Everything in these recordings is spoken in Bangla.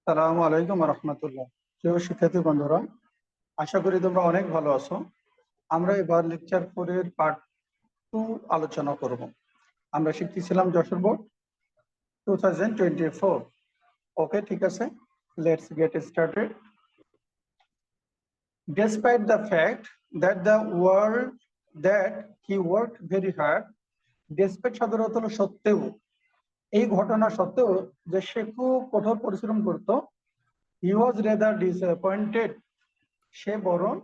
আসসালামু আলাইকুম রহমতুল্লাহ। প্রিয় শিক্ষার্থী বন্ধুরা, আশা করি তোমরা অনেক ভালো আছো। আমরা এবার লেকচার 4 এর পার্ট 2 আলোচনা করব। আমরা শিখতেছিলাম যশোর বোর্ড 2024। ওকে, ঠিক আছে, let's get started. Despite the fact that the world that he worked very hard, despite শব্দের অর্থ হলো সত্ত্বেও, এই ঘটনা সত্ত্বেও যে সে খুব কঠোর পরিশ্রম করত, he was rather disappointed, সে বরং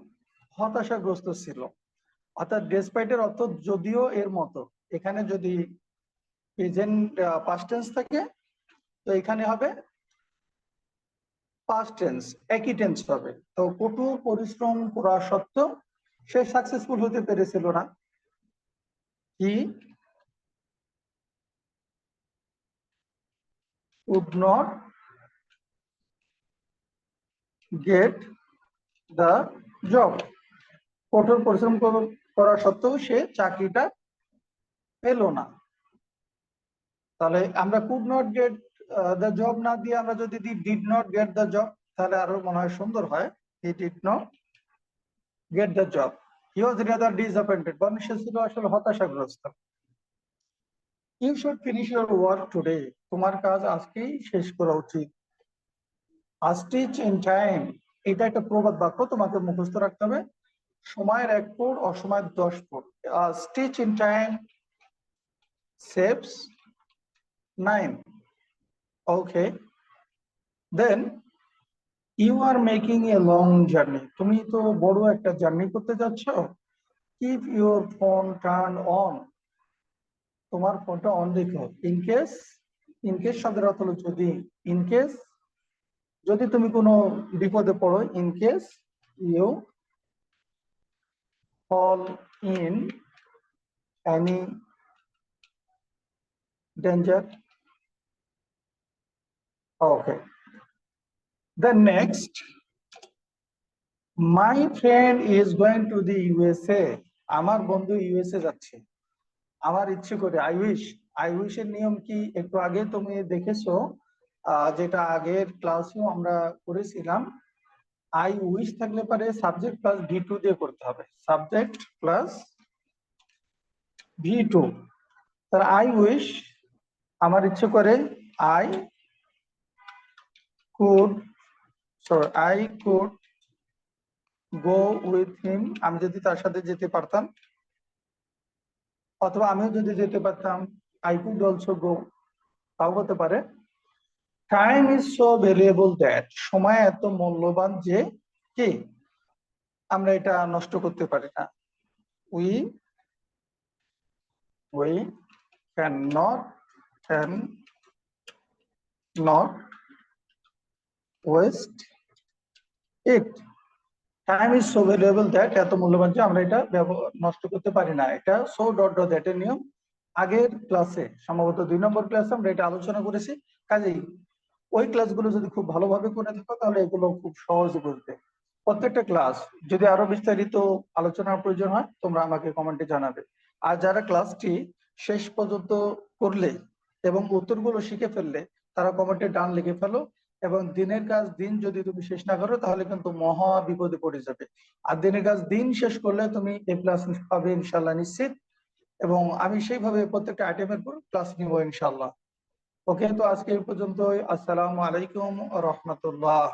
হতাশাগ্রস্ত ছিল। অর্থাৎ ডেসপাইটের অর্থ যদিও এর মতো, এখানে যদি প্রেজেন্ট পাস্ট টেন্স থাকে তো এখানে হবে পাস্ট টেন্স, একই টেন্স হবে। তো কঠোর পরিশ্রম করা সত্ত্বেও সে সাকসেসফুল হতে পেরেছিল না। হি would not get the job, কঠোর পরিশ্রম করা সত্ত্বেও সে চাকরিটা পেল না। তাহলে আমরা could not get the job না দিয়ে আমরা যদি দিই did not get the job, তাহলে আরো মনে হয় সুন্দর হয়। He did not get the job, he was rather disappointed, বরং সে ছিল আসলে হতাশাগ্রস্ত। You should finish your work today, তোমার কাজ আজকেই শেষ করা উচিত। স্টিচ ইন টাইম, এটা একটা প্রবাদ বাক্য, তোমাকে মুখস্থ রাখতে হবে। সময়ের 1 ফুট, অসময়ের 10 foot. Stitch in time saves 9। Okay, then you are making a long journey, তুমি তো বড় একটা জার্নি করতে যাচ্ছ। Keep your phone turn on, তোমার ফোনটা অন রেখো। ইনকেস শব্দের অর্থ হলো যদি। ইনকেস যদি তুমি কোনো বিপদে পড়ো, in case you fall in any danger. Okay, then next, my friend is going to the USA, আমার বন্ধু ইউএসএ যাচ্ছে। আমার ইচ্ছে করে, আই উইশ এর নিয়ম কি একটু আগে তুমি দেখেছো, যেটা আগের ক্লাসেও আমরা করেছিলাম। আই উইশ থাকলে পারে সাবজেক্ট প্লাস V2 দিয়ে করতে হবে, সাবজেক্ট প্লাস V2। তার আই উইশ, আমার ইচ্ছে করে, I could I could go with him, আমি যদি তার সাথে যেতে পারতাম, অথবা আমিও যদি যেতে পারতাম, আই কুড অলসো গো, তাও হতে পারে। Time is so valuable that, সময় এত মূল্যবান যে কি আমরা এটা নষ্ট করতে পারি না। We we can not waste it, time is so valuable that, এত মূল্যবান যে আমরা এটা নষ্ট করতে পারি না। এটা সো ডট ডট দ্যাট এর নিয়ম আগের ক্লাসে, সম্ভবত 2 নম্বর ক্লাসে আমরা এটা আলোচনা করেছি। কাজেই ওই ক্লাসগুলো যদি খুব ভালোভাবে করে থাকো তাহলে এগুলো খুব সহজে বুঝবে। প্রত্যেকটা ক্লাস যদি আরো বিস্তারিত আলোচনার প্রয়োজন হয় তোমরা আমাকে কমেন্টে জানাবে। আর যারা ক্লাসটি শেষ পর্যন্ত করলে এবং উত্তরগুলো শিখে ফেললে তারা কমেন্টে ডান লিখে ফেলো। এবং দিনের কাজ দিন যদি তুমি শেষ না করো তাহলে কিন্তু মহা বিপদে পড়ে যাবে। আর দিনের কাজ দিন শেষ করলে তুমি A+ পাবে ইনশাল্লাহ, নিশ্চিত। এবং আমি সেইভাবে প্রত্যেকটা আইটেমের পর ক্লাস নিব ইনশাল্লাহ। ওকে, তো আজকে এই পর্যন্তই। আসসালামু আলাইকুম রহমতুল্লাহ।